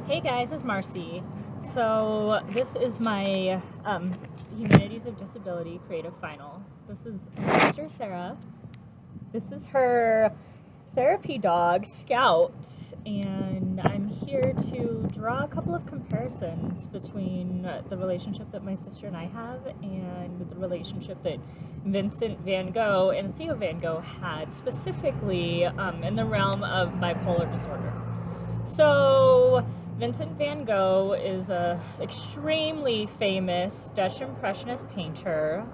Hey guys, it's Marcy. So this is my Humanities of Disability creative final. This is my sister Sarah. This is her therapy dog, Scout, and I'm here to draw a couple of comparisons between the relationship that my sister and I have and the relationship that Vincent van Gogh and Theo van Gogh had, specifically in the realm of bipolar disorder. So Vincent van Gogh is a extremely famous Dutch Impressionist painter.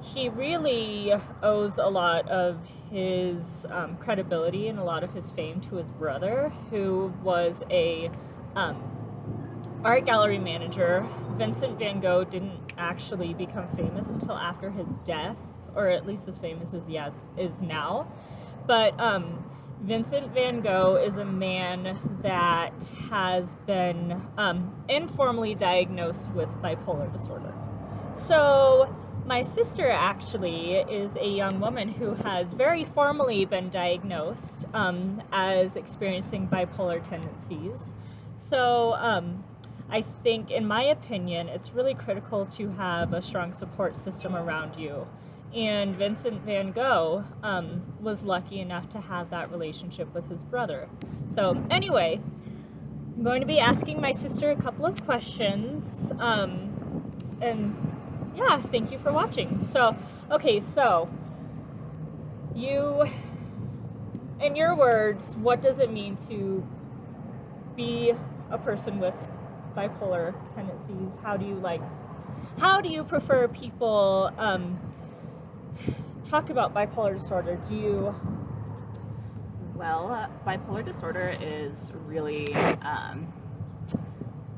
He really owes a lot of his credibility and a lot of his fame to his brother, who was a art gallery manager. Vincent van Gogh didn't actually become famous until after his death, or at least as famous as he is now. But Vincent van Gogh is a man that has been informally diagnosed with bipolar disorder. So my sister actually is a young woman who has very formally been diagnosed as experiencing bipolar tendencies. So I think, in my opinion, it's really critical to have a strong support system around you. And Vincent van Gogh was lucky enough to have that relationship with his brother. So anyway, I'm going to be asking my sister a couple of questions. And yeah, thank you for watching. So, okay, so you, in your words, what does it mean to be a person with bipolar tendencies? How do you prefer people talk about bipolar disorder? Well, bipolar disorder is really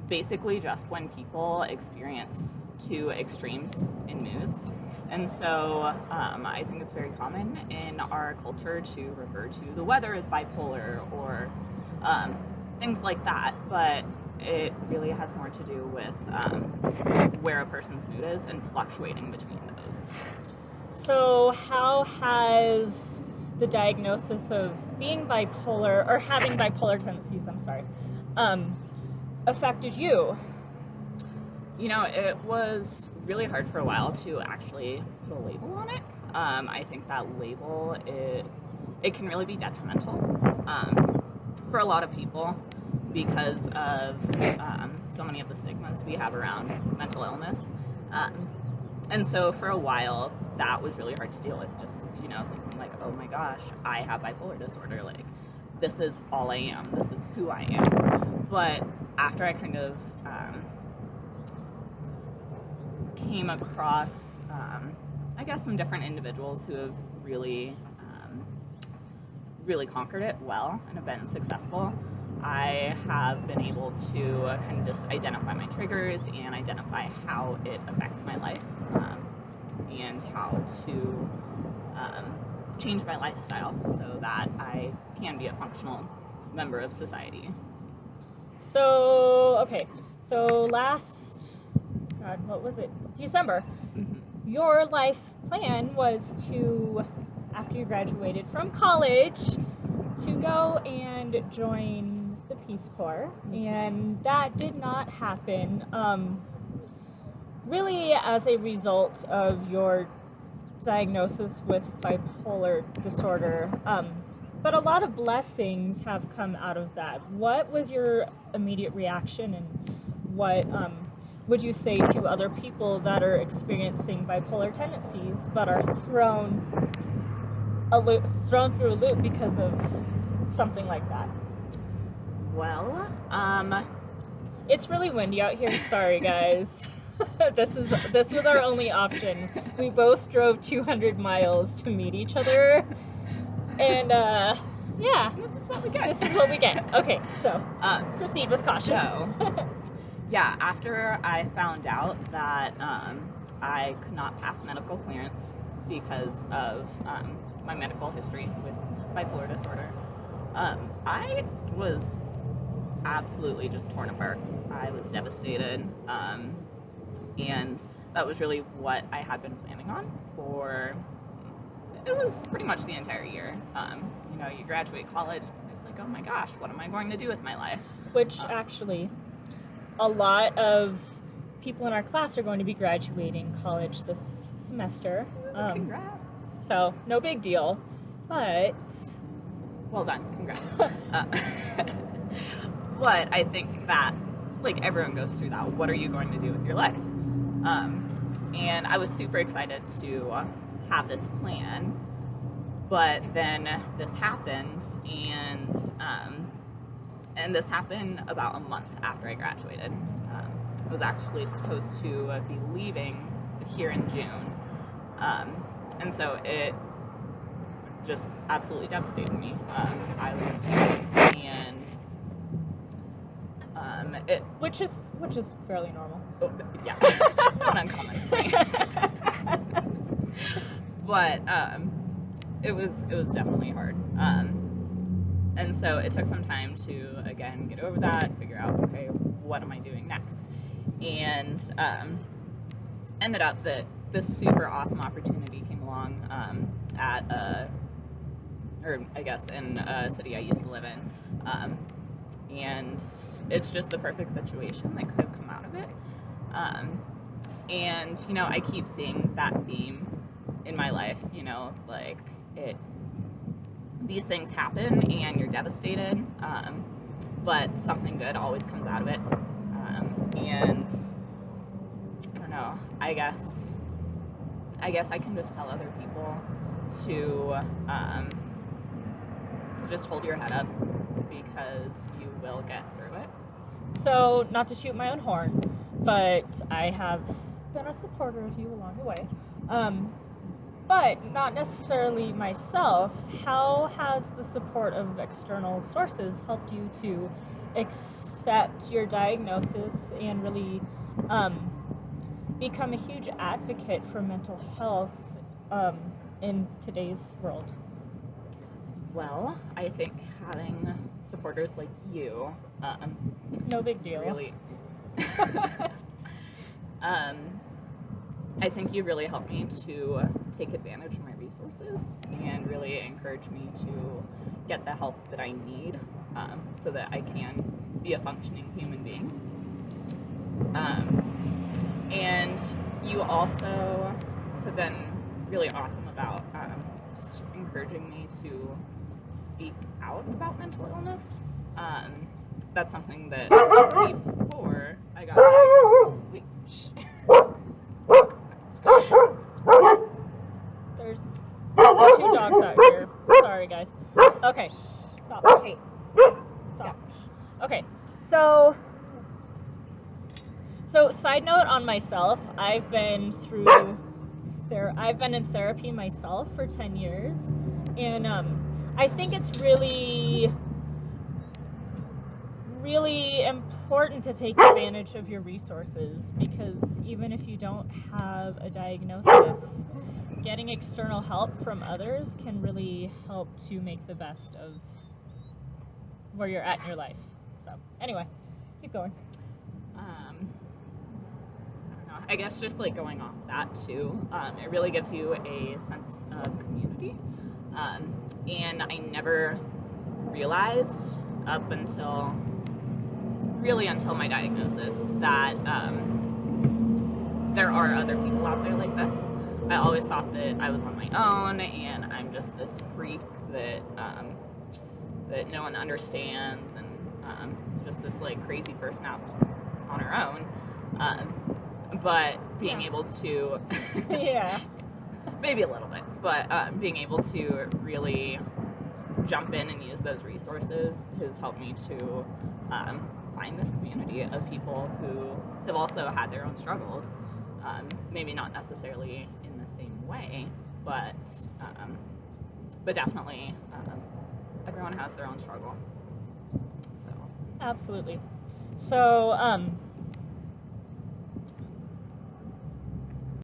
basically just when people experience two extremes in moods. And so I think it's very common in our culture to refer to the weather as bipolar or things like that, but it really has more to do with where a person's mood is and fluctuating between those. So how has the diagnosis of being bipolar, or having bipolar tendencies, affected you? You know, it was really hard for a while to actually put a label on it. I think that label, it can really be detrimental for a lot of people because of so many of the stigmas we have around mental illness. And so for a while, that was really hard to deal with, just, you know, thinking like, oh my gosh, I have bipolar disorder, like, this is all I am, this is who I am. But after I kind of came across, I guess, some different individuals who have really conquered it well and have been successful, I have been able to kind of just identify my triggers and identify how it affects my life and how to change my lifestyle so that I can be a functional member of society. So, okay, so what was it? December. Mm-hmm. Your life plan was to, after you graduated from college, to go and join the Peace Corps, and that did not happen, really as a result of your diagnosis with bipolar disorder, but a lot of blessings have come out of that. What was your immediate reaction, and what would you say to other people that are experiencing bipolar tendencies but are thrown through a loop because of something like that? Well, it's really windy out here. Sorry, guys. This was our only option. We both drove 200 miles to meet each other, and yeah, this is what we get. This is what we get. Okay, so proceed with caution. So, yeah, after I found out that I could not pass medical clearance because of my medical history with bipolar disorder, I was absolutely just torn apart. I was devastated, and that was really what I had been planning on for, it was pretty much the entire year. You know, you graduate college, it's like, like, oh my gosh, what am I going to do with my life? Which actually, a lot of people in our class are going to be graduating college this semester. Congrats. So, no big deal. But, Well done. Congrats. But I think that, like, everyone goes through that. What are you going to do with your life? And I was super excited to have this plan, but then this happened, and this happened about a month after I graduated. I was actually supposed to be leaving here in June, and so it just absolutely devastated me. I was in tears, and which is fairly normal. oh, yeah, not uncommon. But it was definitely hard. And so it took some time to, again, get over that, figure out, okay, what am I doing next? And ended up that this super awesome opportunity came along in a city I used to live in. And it's just the perfect situation that could have come out of it. And, you know, I keep seeing that theme in my life, you know, like these things happen and you're devastated, but something good always comes out of it. And I don't know, I guess I can just tell other people to just hold your head up, because you will get through it. So, not to shoot my own horn, but I have been a supporter of you along the way. But not necessarily myself. How has the support of external sources helped you to accept your diagnosis and really become a huge advocate for mental health in today's world? Well, I think having supporters like you, no big deal. Really, I think you really helped me to take advantage of my resources and really encourage me to get the help that I need, so that I can be a functioning human being. And you also have been really awesome about just encouraging me to speak out about mental illness. That's something that before I got diagnosed. There's 2 dogs out here. Sorry, guys. Okay. Stop. Hey. Stop. Okay. So side note on myself, I've been in therapy myself for 10 years, and I think it's really important to take advantage of your resources, because even if you don't have a diagnosis, getting external help from others can really help to make the best of where you're at in your life. So anyway, keep going. I don't know. I guess just like going off that too, it really gives you a sense of community. And I never realized up until my diagnosis that there are other people out there like this. I always thought that I was on my own and I'm just this freak that no one understands, and just this like crazy person out on her own. But being able to Yeah. maybe a little bit, but being able to really jump in and use those resources has helped me to find this community of people who have also had their own struggles. Maybe not necessarily in the same way, but definitely everyone has their own struggle. So Absolutely. So,